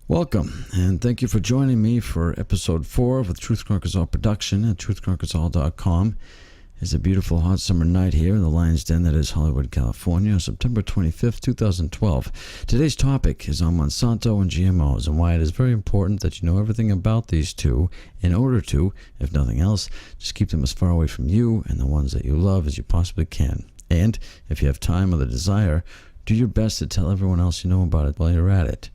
Welcome, and thank you for joining me for episode 4 of the TruthConquersAll.Production at TruthConquersAll.com. It's a beautiful hot summer night here in the Lion's Den that is Hollywood, California, September 25th, 2012. Today's topic is on Monsanto and GMOs and why it is very important that you know everything about these two in order to, if nothing else, just keep them as far away from you and the ones that you love as you possibly can. And if you have time or the desire, do your best to tell everyone else you know about it while you're at it,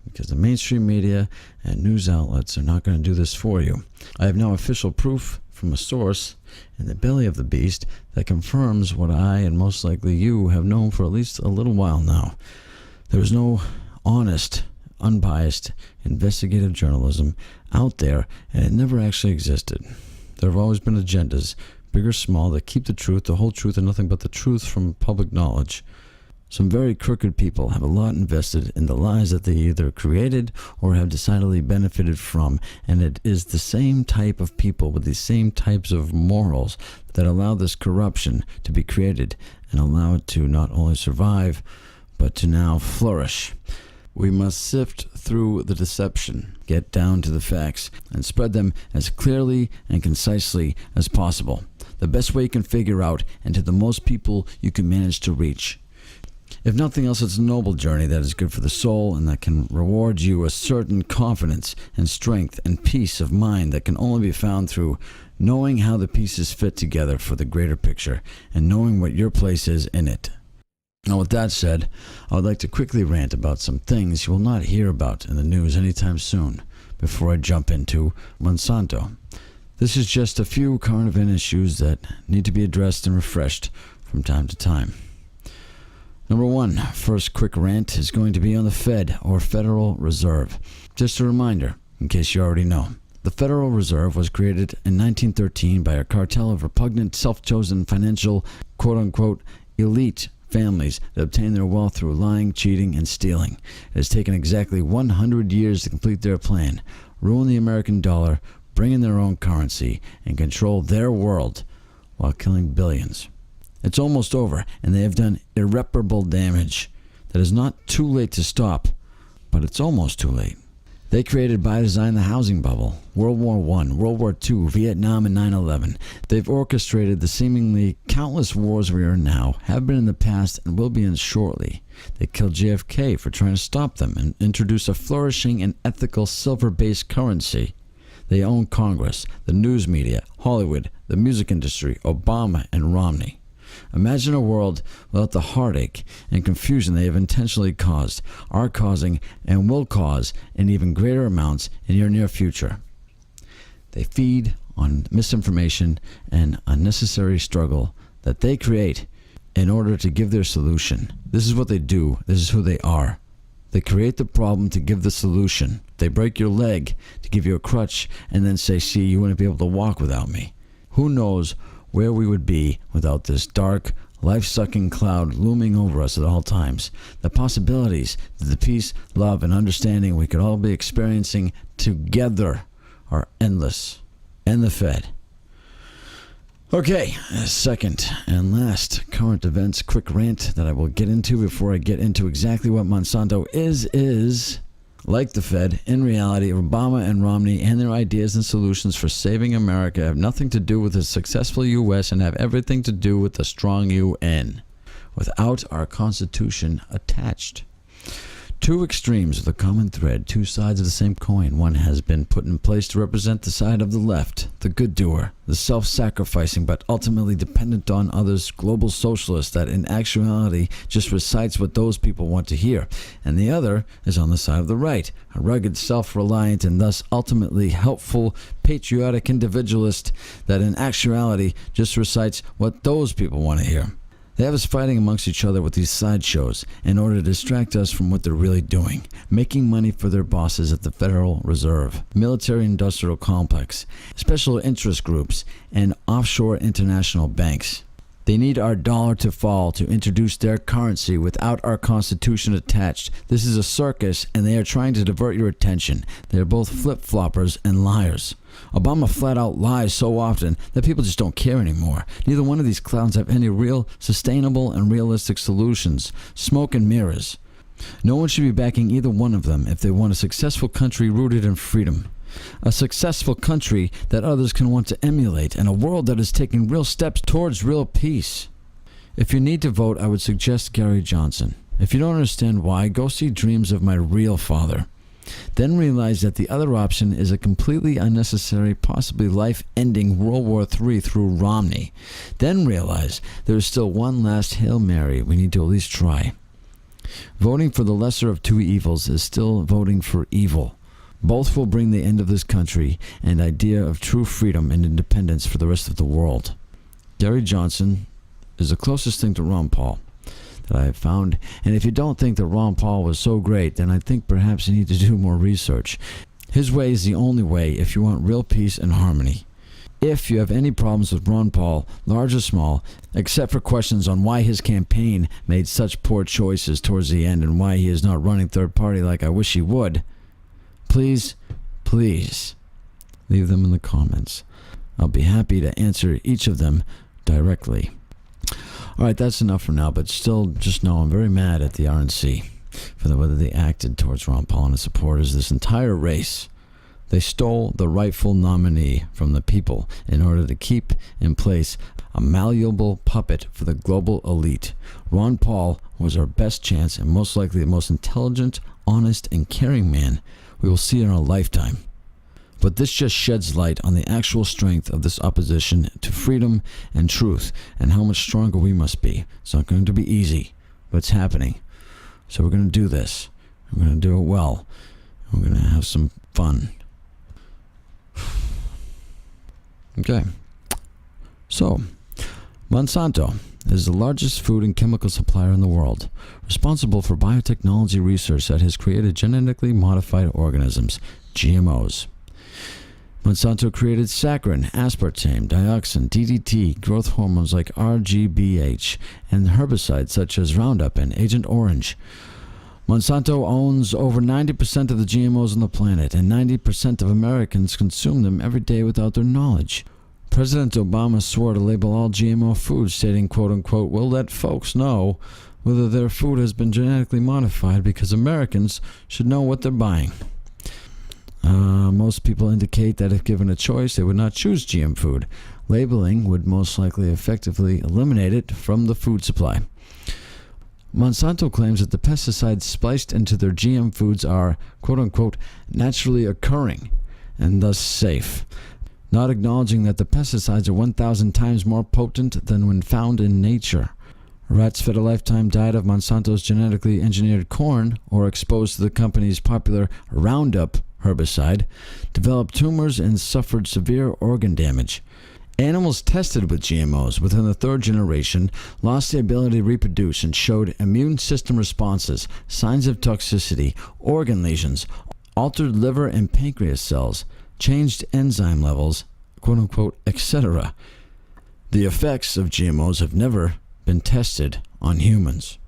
because the mainstream media and news outlets are not going to do this for you. I have now official proof from a source in the belly of the beast that confirms what I and most likely you have known for at least a little while now. There is no honest, unbiased, investigative journalism out there, and it never actually existed. There have always been agendas, big or small, that keep the truth, the whole truth, and nothing but the truth from public knowledge. Some very crooked people have a lot invested in the lies that they either created or have decidedly benefited from, and it is the same type of people with these same types of morals that allow this corruption to be created and allow it to not only survive, but to now flourish. We must sift through the deception, get down to the facts, and spread them as clearly and concisely as possible. The best way you can figure out, and to the most people you can manage to reach. If nothing else, it's a noble journey that is good for the soul and that can reward you a certain confidence and strength and peace of mind that can only be found through knowing how the pieces fit together for the greater picture and knowing what your place is in it. Now, with that said, I would like to quickly rant about some things you will not hear about in the news anytime soon before I jump into Monsanto. This is just a few current event issues that need to be addressed and refreshed from time to time. Number 1, first quick rant is going to be on the Fed, or Federal Reserve. Just a reminder, in case you already know. The Federal Reserve was created in 1913 by a cartel of repugnant, self-chosen financial, quote-unquote, elite families that obtained their wealth through lying, cheating, and stealing. It has taken exactly 100 years to complete their plan, ruin the American dollar, bring in their own currency, and control their world while killing billions. It's almost over, and they have done irreparable damage that is not too late to stop, but it's almost too late. They created by design the housing bubble, World War I, World War II, Vietnam, and 9/11. They've orchestrated the seemingly countless wars we are in now, have been in the past, and will be in shortly. They killed JFK for trying to stop them and introduce a flourishing and ethical silver-based currency. They own Congress, the news media, Hollywood, the music industry, Obama, and Romney. Imagine a world without the heartache and confusion they have intentionally caused, are causing, and will cause in even greater amounts in your near future. They feed on misinformation and unnecessary struggle that they create in order to give their solution. This is what they do. This is who they are. They create the problem to give the solution. They break your leg to give you a crutch and then say, see, you wouldn't be able to walk without me. Who knows where we would be without this dark, life-sucking cloud looming over us at all times. The possibilities that the peace, love, and understanding we could all be experiencing together are endless. And the Fed. Okay, second and last current events quick rant that I will get into before I get into exactly what Monsanto is, like the Fed, in reality, Obama and Romney and their ideas and solutions for saving America have nothing to do with a successful U.S. and have everything to do with the strong UN, without our Constitution attached. Two extremes with a common thread, two sides of the same coin. One has been put in place to represent the side of the left, the good doer, the self-sacrificing but ultimately dependent on others, global socialist that in actuality just recites what those people want to hear. And the other is on the side of the right, a rugged, self-reliant and thus ultimately helpful, patriotic individualist that in actuality just recites what those people want to hear. They have us fighting amongst each other with these sideshows in order to distract us from what they're really doing, making money for their bosses at the Federal Reserve, military-industrial complex, special interest groups, and offshore international banks. They need our dollar to fall to introduce their currency without our Constitution attached. This is a circus, and they are trying to divert your attention. They are both flip-floppers and liars. Obama flat out lies so often that people just don't care anymore. Neither one of these clowns have any real, sustainable, and realistic solutions. Smoke and mirrors. No one should be backing either one of them if they want a successful country rooted in freedom. A successful country that others can want to emulate, and a world that is taking real steps towards real peace. If you need to vote, I would suggest Gary Johnson. If you don't understand why, go see Dreams of My Real Father. Then realize that the other option is a completely unnecessary, possibly life-ending World War III through Romney. Then realize there is still one last Hail Mary we need to at least try. Voting for the lesser of two evils is still voting for evil. Both will bring the end of this country and idea of true freedom and independence for the rest of the world. Gary Johnson is the closest thing to Ron Paul that I have found, and if you don't think that Ron Paul was so great, then I think perhaps you need to do more research. His way is the only way if you want real peace and harmony. If you have any problems with Ron Paul, large or small, except for questions on why his campaign made such poor choices towards the end and why he is not running third party like I wish he would, please leave them in the comments. I'll be happy to answer each of them directly. Alright, that's enough for now, but still just know I'm very mad at the RNC for the way that they acted towards Ron Paul and his supporters this entire race. They stole the rightful nominee from the people in order to keep in place a malleable puppet for the global elite. Ron Paul was our best chance and most likely the most intelligent, honest, and caring man we will see in our lifetime. But this just sheds light on the actual strength of this opposition to freedom and truth and how much stronger we must be. It's not going to be easy, but it's happening. So we're going to do this. We're going to do it well. We're going to have some fun. Okay. So, Monsanto is the largest food and chemical supplier in the world, responsible for biotechnology research that has created genetically modified organisms, GMOs. Monsanto created saccharin, aspartame, dioxin, DDT, growth hormones like RGBH, and herbicides such as Roundup and Agent Orange. Monsanto owns over 90% of the GMOs on the planet, and 90% of Americans consume them every day without their knowledge. President Obama swore to label all GMO foods, stating, quote-unquote, "We'll let folks know whether their food has been genetically modified because Americans should know what they're buying." Most people indicate that if given a choice, they would not choose GM food. Labeling would most likely effectively eliminate it from the food supply. Monsanto claims that the pesticides spliced into their GM foods are, quote-unquote, naturally occurring and thus safe, not acknowledging that the pesticides are 1,000 times more potent than when found in nature. Rats fed a lifetime diet of Monsanto's genetically engineered corn or exposed to the company's popular Roundup herbicide developed tumors and suffered severe organ damage. Animals tested with GMOs within the third generation lost the ability to reproduce and showed immune system responses, signs of toxicity, organ lesions, altered liver and pancreas cells, changed enzyme levels, quote-unquote, etc. The effects of GMOs have never been tested on humans.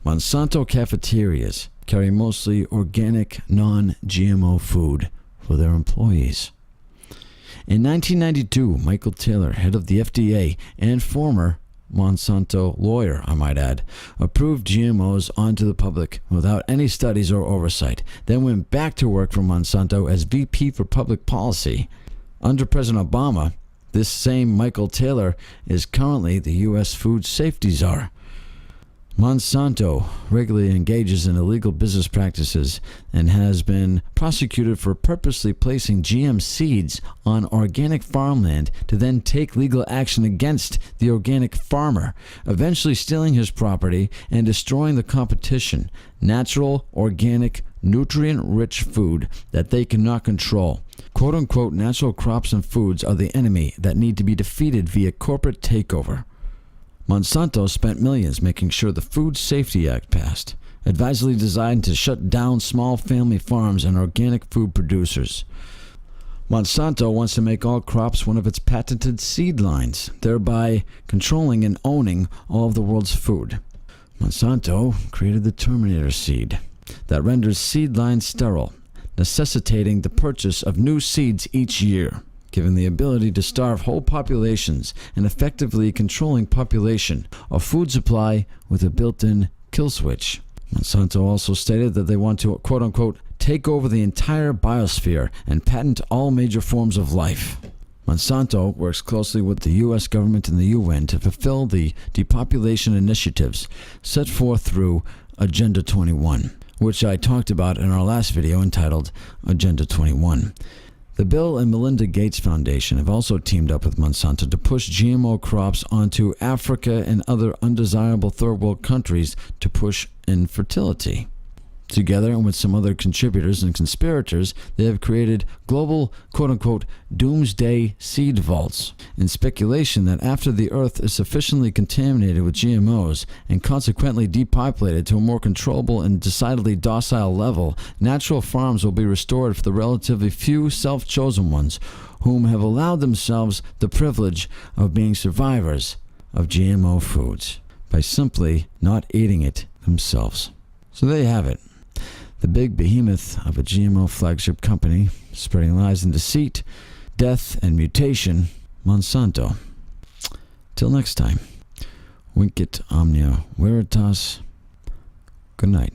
Monsanto cafeterias carry mostly organic, non-GMO food for their employees. In 1992, Michael Taylor, head of the FDA and former Monsanto lawyer, I might add, approved GMOs onto the public without any studies or oversight, then went back to work for Monsanto as VP for Public Policy. Under President Obama, this same Michael Taylor is currently the U.S. Food Safety Czar. Monsanto regularly engages in illegal business practices and has been prosecuted for purposely placing GM seeds on organic farmland to then take legal action against the organic farmer, eventually stealing his property and destroying the competition, natural, organic, nutrient-rich food that they cannot control. Quote-unquote natural crops and foods are the enemy that need to be defeated via corporate takeover. Monsanto spent millions making sure the Food Safety Act passed, advisedly designed to shut down small family farms and organic food producers. Monsanto wants to make all crops one of its patented seed lines, thereby controlling and owning all of the world's food. Monsanto created the Terminator seed that renders seed lines sterile, necessitating the purchase of new seeds each year, giving the ability to starve whole populations and effectively controlling population or food supply with a built-in kill switch. Monsanto also stated that they want to, quote-unquote, take over the entire biosphere and patent all major forms of life. Monsanto works closely with the U.S. government and the UN to fulfill the depopulation initiatives set forth through Agenda 21, which I talked about in our last video entitled Agenda 21. The Bill and Melinda Gates Foundation have also teamed up with Monsanto to push GMO crops onto Africa and other undesirable third world countries to push infertility. Together and with some other contributors and conspirators, they have created global, quote-unquote, doomsday seed vaults in speculation that after the earth is sufficiently contaminated with GMOs and consequently depopulated to a more controllable and decidedly docile level, natural farms will be restored for the relatively few self-chosen ones whom have allowed themselves the privilege of being survivors of GMO foods by simply not eating it themselves. So there you have it. The big behemoth of a GMO flagship company, spreading lies and deceit, death and mutation, Monsanto. Till next time, Vincit omnia veritas. Good night.